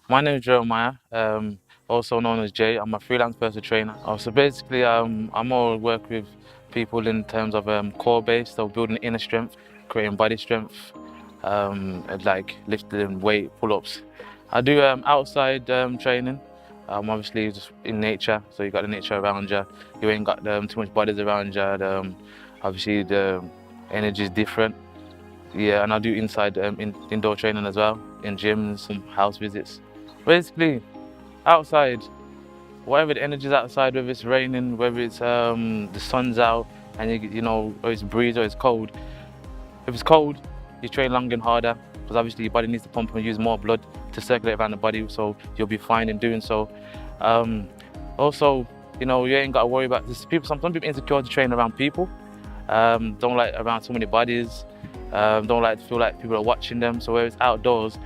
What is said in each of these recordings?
My name is Jeremiah, also known as Jay. I'm a freelance personal trainer. So basically, I more work with people in terms of core base, so building inner strength, creating body strength, and like lifting weight, pull-ups. I do outside training, obviously just in nature. So you got the nature around you. You ain't got too much bodies around you. Obviously the energy is different. Yeah, and I do inside indoor training as well, in gyms, some house visits. Basically, outside, whatever the energy is outside, whether it's raining, whether it's the sun's out, and you know, or it's breeze or it's cold. If it's cold, you train longer and harder because obviously your body needs to pump and use more blood to circulate around the body, so you'll be fine in doing so. Um, Also, you know, you ain't got to worry about this. People, some people insecure to train around people. Don't like around too many bodies. Don't like to feel like people are watching them. So where it's outdoors,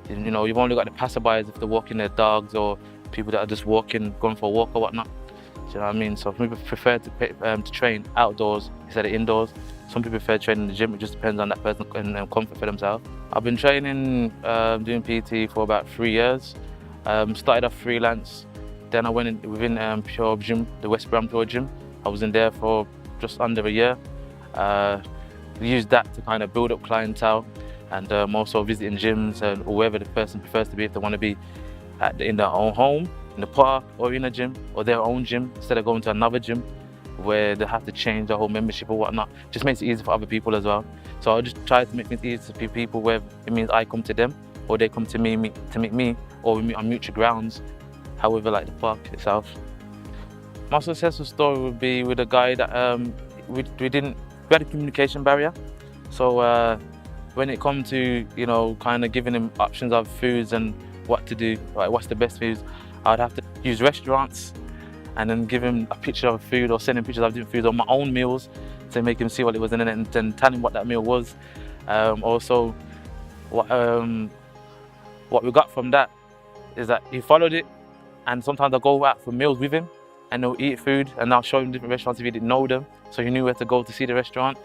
you know, you've only got the passerbys if they're walking their dogs or people that are just walking, going for a walk or whatnot. Do you know what I mean? So some people prefer to train outdoors instead of indoors. Some people prefer training in the gym. It just depends on that person and comfort for themselves. I've been training, doing PT for about 3 years. Started off freelance. Then I went in within Pure Gym, the West Brom Pure Gym. I was in there for just under a year. Used that to kind of build up clientele and also visiting gyms and wherever the person prefers to be. If they want to be in their own home, in the park, or in a gym, or their own gym, instead of going to another gym where they have to change their whole membership or whatnot. Just makes it easy for other people as well. So I just try to make things easy for people where it means I come to them or they come to me to meet me, or we meet on mutual grounds, however, like the park itself. My successful story would be with a guy that we had a communication barrier. So when it comes to, you know, kind of giving him options of foods and what to do, like what's the best foods, I'd have to use restaurants and then give him a picture of food or send him pictures of different foods or my own meals to make him see what it was in it and then tell him what that meal was. Also, what we got from that is that he followed it, and sometimes I go out for meals with him and he'll eat food and I'll show him different restaurants if he didn't know them, so he knew where to go to see the restaurant.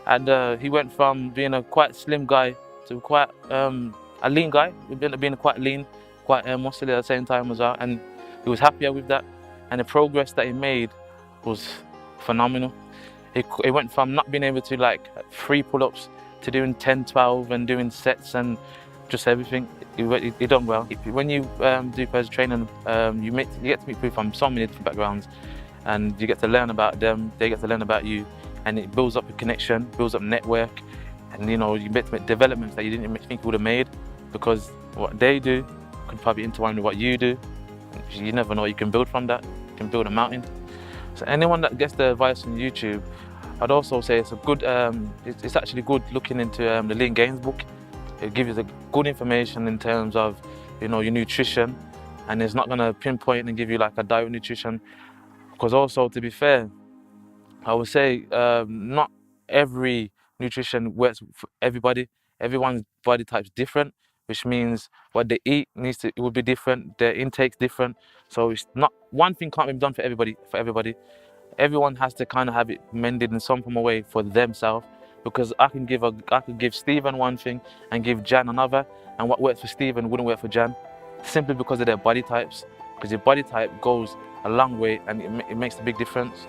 And he went from being a quite slim guy to quite a lean guy. We've been being quite lean, quite muscular at the same time as well, and he was happier with that. And the progress that he made was phenomenal. He went from not being able to like 3 pull-ups to doing 10, 12 and doing sets and just everything. He done well. When you do personal training, you get to meet people from so many different backgrounds, and you get to learn about them, they get to learn about you, and it builds up a connection, builds up a network, and you know, you get to make developments that you didn't even think you would have made, because what they do could probably intertwine with what you do. You never know, you can build from that, you can build a mountain. So anyone that gets the advice on YouTube, I'd also say it's a good, it's actually good looking into the Lean Gains book. It gives you the good information in terms of, you know, your nutrition, and it's not going to pinpoint and give you like a diet nutrition, because also, to be fair, I would say not every nutrition works for everybody. Everyone's body type's different, which means what they eat it will be different, their intake's different. So it's not, one thing can't be done for everybody. Everyone has to kind of have it mended in some form of way for themselves, because I could give Stephen one thing and give Jan another, and what works for Stephen wouldn't work for Jan, simply because of their body types. Because your body type goes a long way and it makes a big difference.